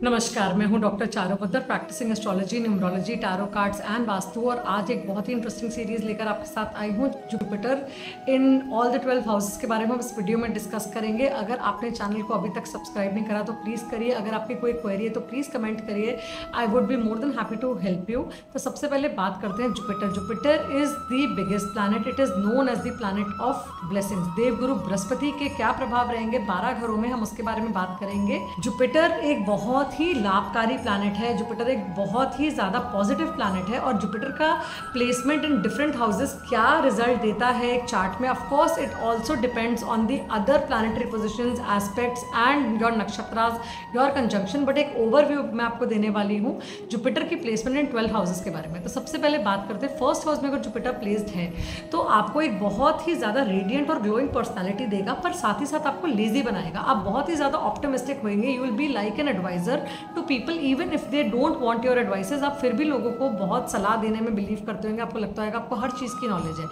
नमस्कार, मैं हूं doctor Charupatra, practising astrology, numerology, tarot cards and vastu. और आज एक बहुत ही इंटरेस्टिंग सीरीज लेकर आपके साथ आई हूं। Jupiter in all the 12 houses के बारे में हम इस वीडियो में डिस्कस करेंगे। अगर आपने चैनल को अभी तक सब्सक्राइब नहीं करा तो प्लीज़ करिए। अगर आपकी कोई क्वेरी है तो प्लीज़ कमेंट करिए, I would be more than happy to help you. तो सबसे पहले बात करते हैं Jupiter. Jupiter is the biggest planet, it is known as the planet of blessings. Devguru Brihaspati के क्या प्रभाव रहेंगे 12 घरों में, हम उसके बारे में बात करेंगे। जुपिटर एक बहुत ही लाभकारी प्लैनेट है। जुपिटर एक बहुत ही ज़्यादा पॉजिटिव प्लैनेट है और जुपिटर का प्लेसमेंट इन डिफरेंट हाउसेस क्या रिजल्ट देता है एक चार्ट में, of course it also depends on the other planetary positions, aspects and your nakshatras, your conjunction. But एक ओवरव्यू मैं आपको देने वाली हूँ जुपिटर की प्लेसमेंट इन 12 हाउसेस के बारे में। तो सबसे पहले बात करते हैं फर्स्ट हाउस में अगर जुपिटर प्लेस्ड है तो आपको एक बहुत ही ज़्यादा रेडियंट और ग्लोइंग पर्सनैलिटी देगा, पर साथ ही साथ आपको लेजी बनाएगा। आप बहुत ही ज़्यादा ऑप्टिमिस्टिक होंगे, you will be like an advisor to people even if they don't want your advices. आप फिर भी लोगों को बहुत सलाह देने में बिलीव करते होंगे, आपको लगता है आपको हर चीज़ की नॉलेज है।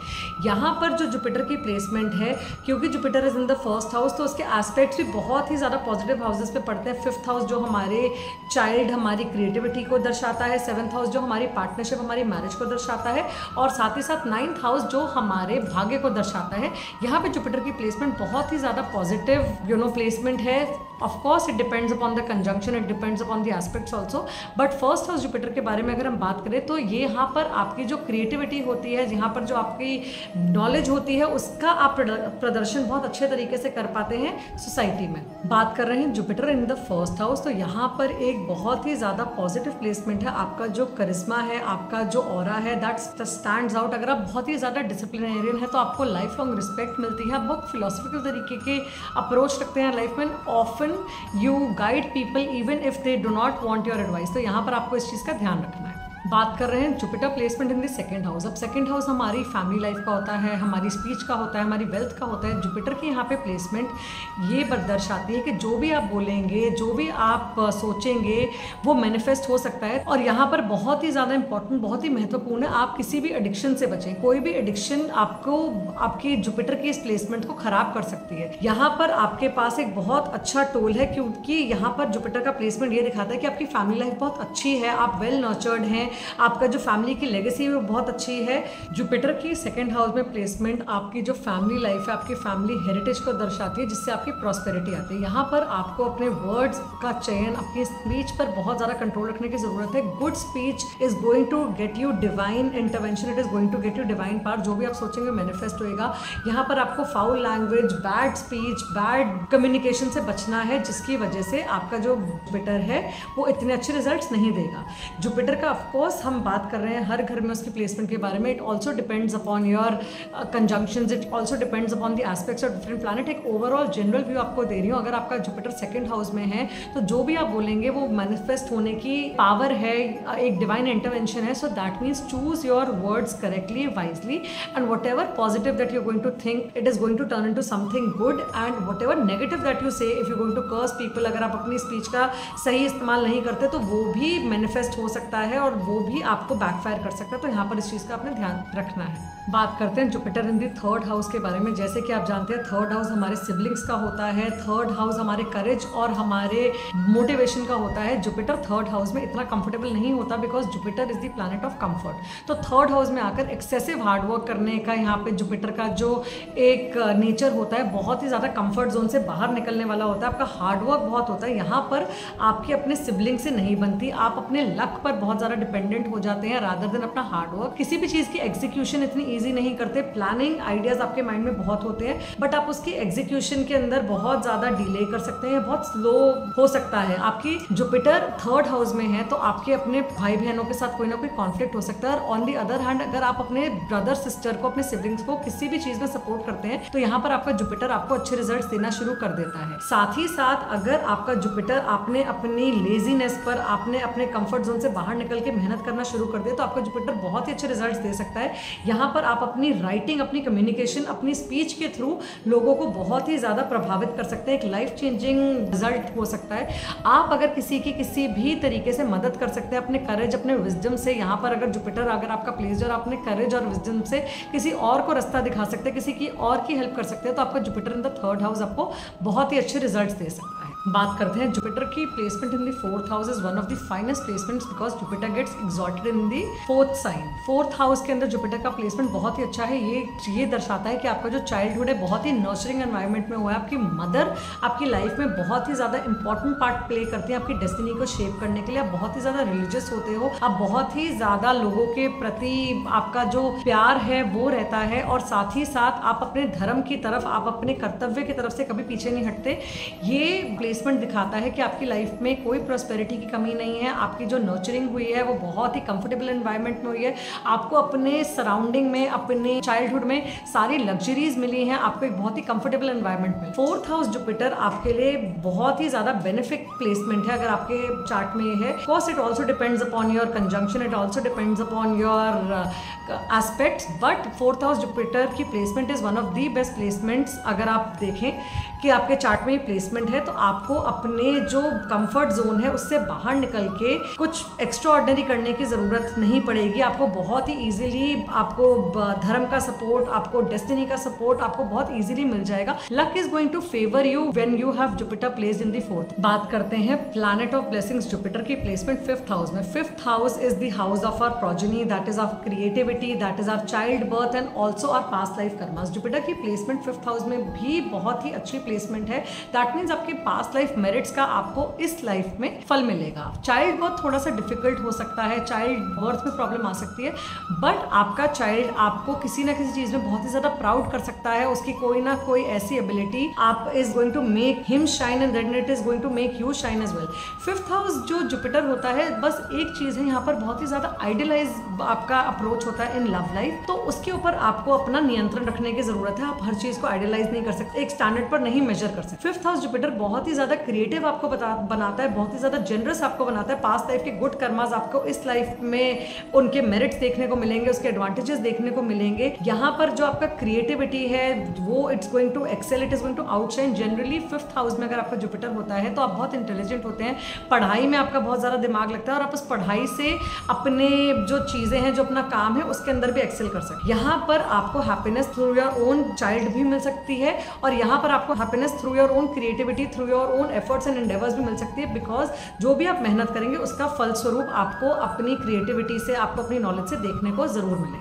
यहाँ पर जो जुपिटर की प्लेसमेंट है, क्योंकि Jupiter is in the first house तो उसके एस्पेक्ट्स भी बहुत ही ज़्यादा पॉजिटिव हाउसेस पे पड़ते हैं। 5th हाउस जो हमारे चाइल्ड, हमारी क्रिएटिविटी को दर्शाता है, 7th हाउस जो हमारी पार्टनरशिप, हमारी मैरिज को दर्शाता है, और साथ ही साथ 9th हाउस जो हमारे भाग्य को दर्शाता है। यहाँ पे जुपिटर की प्लेसमेंट बहुत ही ज़्यादा पॉजिटिव प्लेसमेंट है। Of course it depends upon the conjunction, it depends upon the aspects also. But first house Jupiter के बारे में अगर हम बात करें तो ये यहाँ पर आपकी जो क्रिएटिविटी होती है, यहाँ पर जो आपकी नॉलेज होती है, उसका आप प्रदर्शन बहुत अच्छे तरीके से कर पाते हैं सोसाइटी में। बात कर रहे हैं Jupiter in the first house तो यहाँ पर एक बहुत ही ज़्यादा पॉजिटिव प्लेसमेंट है। आपका जो करिश्मा है, आपका जो ऑरा है, दैट स्टैंड्स आउट। अगर आप बहुत ही ज़्यादा डिसिप्लिनेरियन है तो आपको लाइफ लॉन्ग रिस्पेक्ट मिलती है। आप बहुत फिलोसफिकल तरीके के अप्रोच रखते हैं लाइफ में। Often you guide people even if they do not want your advice. तो यहाँ पर आपको इस चीज़ का ध्यान रखना है। बात कर रहे हैं Jupiter placement in the second house. अब सेकंड हाउस हमारी फैमिली लाइफ का होता है, हमारी स्पीच का होता है, हमारी वेल्थ का होता है। जुपिटर की यहाँ पे प्लेसमेंट ये दर्शाती है कि जो भी आप बोलेंगे, जो भी आप सोचेंगे वो मैनिफेस्ट हो सकता है। और यहाँ पर बहुत ही ज़्यादा इंपॉर्टेंट, बहुत ही महत्वपूर्ण है, आप किसी भी एडिक्शन से बचें। कोई भी एडिक्शन आपको, आपकी जुपिटर की इस प्लेसमेंट को खराब कर सकती है। यहाँ पर आपके पास एक बहुत अच्छा टूल है, क्योंकि यहाँ पर जुपिटर का प्लेसमेंट ये दिखाता है कि आपकी फैमिली लाइफ बहुत अच्छी है, आप वेल नर्चर्ड हैं, आपका जो फैमिली की लेगेसी है वो बहुत अच्छी है। जुपिटर की सेकंड हाउस में प्लेसमेंट आपकी जो फैमिली लाइफ है, आपकी फैमिली हेरिटेज को दर्शाती है, जिससे आपकी प्रॉस्पेरिटी आती है। यहाँ पर आपको अपने वर्ड्स का चयन, अपनी स्पीच पर बहुत ज़्यादा कंट्रोल रखने की ज़रूरत है। Good speech is going to get you divine intervention, it is going to get you divine power. जो भी आप सोचेंगे मैनिफेस्ट होएगा। यहाँ पर आपको foul language, bad speech, bad communication से बचना है, जिसकी वजह से आपका जो जुपिटर है वो इतने अच्छे रिजल्ट्स नहीं देगा। जुपिटर का ऑफकोर्स हम बात कर रहे हैं हर घर में उसकी प्लेसमेंट के बारे में। It also depends upon your conjunctions, it also depends upon the aspects of different planet. एक ओवरऑल जनरल व्यू आपको दे रही हूँ। अगर आपका जुपिटर सेकंड हाउस में है तो जो भी आप बोलेंगे वो मैनिफेस्ट होने की पावर है, एक डिवाइन इंटरवेंशन है। So that means choose your words correctly, wisely, and whatever positive that you going to think, it is going to turn into something good. And whatever negative that you say, if you going to curse people, अगर आप अपनी speech का सही इस्तेमाल नहीं करते तो वो भी मैनिफेस्ट हो सकता है और वो भी आपको बैकफायर कर सकता है। तो यहाँ पर इस चीज़ का आपने ध्यान रखना है। बात करते हैं Jupiter in the third house के बारे में। जैसे कि आप जानते हैं थर्ड हाउस हमारे सिबलिंग्स का होता है, थर्ड हाउस हमारे करेज और हमारे मोटिवेशन का होता है। जुपिटर थर्ड हाउस में इतना कंफर्टेबल नहीं होता because Jupiter is the planet of comfort. तो थर्ड हाउस में आकर एक्सेसिव हार्डवर्क करने का यहाँ पे जुपिटर का जो एक नेचर होता है, बहुत ही ज़्यादा कंफर्ट जोन से बाहर निकलने वाला होता है। आपका हार्डवर्क बहुत होता है। यहाँ पर आपकी अपने सिबलिंग से नहीं बनती, आप अपने लक पर बहुत ज़्यादा डिपेंडेंट हो जाते हैं रादर देन अपना हार्डवर्क। किसी भी चीज़ की एग्जीक्यूशन इतनी ईजी नहीं करते। प्लानिंग आइडियाज आपके माइंड में बहुत होते हैं, बट आप उसकी एग्जीक्यूशन के अंदर बहुत ज़्यादा डिले कर सकते हैं, बहुत स्लो हो सकता है। आपकी जुपिटर थर्ड हाउस में है तो आपके अपने भाई बहनों के साथ कोई ना कोई कॉन्फ्लिक्ट हो सकता है। और ऑन दी अदर हैंड अगर आप अपने ब्रदर सिस्टर को, अपने सिबलिंग्स को किसी भी चीज़ में सपोर्ट करते हैं तो यहाँ पर आपका जुपिटर आपको अच्छे रिजल्ट देना शुरू कर देता है। साथ ही साथ अगर आपका जुपिटर, आपने अपनी लेजीनेस पर, आपने अपने कंफर्ट जोन से बाहर निकल के मेहनत करना शुरू कर दिया तो आपका जुपिटर बहुत ही अच्छे रिजल्ट्स दे सकता है। यहाँ पर आप अपनी राइटिंग, अपनी कम्युनिकेशन, अपनी स्पीच के थ्रू लोगों को बहुत ही ज़्यादा प्रभावित कर सकते हैं। एक लाइफ चेंजिंग रिजल्ट हो सकता है। आप अगर किसी की किसी भी तरीके से मदद कर सकते हैं अपने करेज, अपने विजडम से। यहाँ पर अगर जुपिटर अगर आपका प्लेस और अपने करेज और विजडम से किसी और को रास्ता दिखा सकते हैं, किसी की और की हेल्प कर सकते हैं, तो आपका Jupiter in the third house आपको बहुत ही अच्छे रिजल्ट्स दे सकता है। बात करते हैं जुपिटर की placement in the 4th house is one of the finest placements because Jupiter gets exalted in the 4th sign. 4th house के अंदर जुपिटर का प्लेसमेंट बहुत ही अच्छा है। ये दर्शाता है कि आपका जो चाइल्डहुड है बहुत ही नर्चरिंग एनवायरनमेंट में हुआ है। आपकी मदर आपकी लाइफ में बहुत ही ज़्यादा इंपॉर्टेंट पार्ट प्ले करती है आपकी डेस्टिनी को शेप करने के लिए। आप बहुत ही ज़्यादा रिलीजियस होते हो, आप बहुत ही ज़्यादा लोगों के प्रति आपका जो प्यार है वो रहता है, और साथ ही साथ आप अपने धर्म की तरफ, आप अपने कर्तव्य की तरफ से कभी पीछे नहीं हटते। ये प्लेसमेंट दिखाता है कि आपकी लाइफ में कोई प्रॉस्पेरिटी की कमी नहीं है। आपकी जो नर्चरिंग हुई है वो बहुत ही कंफर्टेबल एनवायरनमेंट में हुई है। आपको अपने सराउंडिंग में, अपने चाइल्डहुड में सारी लग्जरीज मिली हैं, आपको एक बहुत ही कंफर्टेबल एनवायरनमेंट में। 4th हाउस जुपिटर आपके लिए बहुत ही ज्यादा बेनिफिक प्लेसमेंट है अगर आपके चार्ट में है। Of course it also depends upon your conjunction, it also depends upon your aspects, but 4th house Jupiter की placement is one of the best placements. अगर आप देखें कि आपके चार्ट में ये प्लेसमेंट है तो आपको अपने जो कंफर्ट जोन है उससे बाहर निकल के कुछ एक्स्ट्रा ऑर्डिनरी करने की जरूरत नहीं पड़ेगी। आपको बहुत ही इजीली आपको धर्म का सपोर्ट, आपको डेस्टिनी का सपोर्ट आपको बहुत इजीली मिल जाएगा। Luck is going to favour you when you have Jupiter placed in the 4th। बात करते हैं प्लैनेट ऑफ ब्लेसिंग्स जुपिटर की प्लेसमेंट 5th हाउस में। 5th house is the house of our progeny, that is our creativity, that is our child birth and also our past life karmas. Jupiter की placement 5th house में भी बहुत ही अच्छी placement है। That means आपके past life merits का आपको इस लाइफ में फल मिलेगा। चाइल्ड बर्थ थोड़ा सा डिफिकल्ट हो सकता है, चाइल्ड बर्थ में प्रॉब्लम आ सकती है, बट आपका चाइल्ड आपको किसी ना किसी चीज में बहुत ही ज्यादा प्राउड कर सकता है। उसकी कोई ना कोई ऐसी एबिलिटी आप is going to make him shine and then it is going to make you shine as well. 5th house जो जुपिटर होता है, बस एक चीज है यहाँ पर बहुत ही ज्यादा आइडियलाइज आपका अप्रोच होता है इन लव लाइफ, तो उसके ऊपर आपको अपना नियंत्रण रखने की जरूरत है। आप हर चीज को आइडियलाइज नहीं कर सकते, एक स्टैंडर्ड पर नहीं मेजर कर सकते। 5th हाउस जुपिटर बहुत ही ज्यादा क्रिएटिव आपको बनाता है, बहुत ही ज्यादा जेनरस आपको बनाता है। पास्ट लाइफ के गुड कर्मास आपको इस लाइफ में उनके मेरिट्स देखने को मिलेंगे, उसके एडवांटेजेस देखने को मिलेंगे। यहाँ पर जो आपका क्रिएटिविटी है वो it's going to excel, it is going to outshine. Generally 5th house में अगर आपका जुपिटर होता है तो आप बहुत इंटेलिजेंट होते हैं, पढ़ाई में आपका बहुत ज्यादा दिमाग लगता है और आप उस पढ़ाई से अपने जो चीजें हैं, जो अपना काम है उसके अंदर भी एक्सेल कर सकते हैं। यहाँ पर आपको happiness through your own child भी मिल सकती है, और यहाँ पर आपको happiness through your own creativity, through your own efforts and endeavours भी मिल सकती है। बिकॉज जो भी आप मेहनत करेंगे उसका फलस्वरूप आपको अपनी क्रिएटिविटी से, आपको अपनी नॉलेज से देखने को जरूर मिलेगा।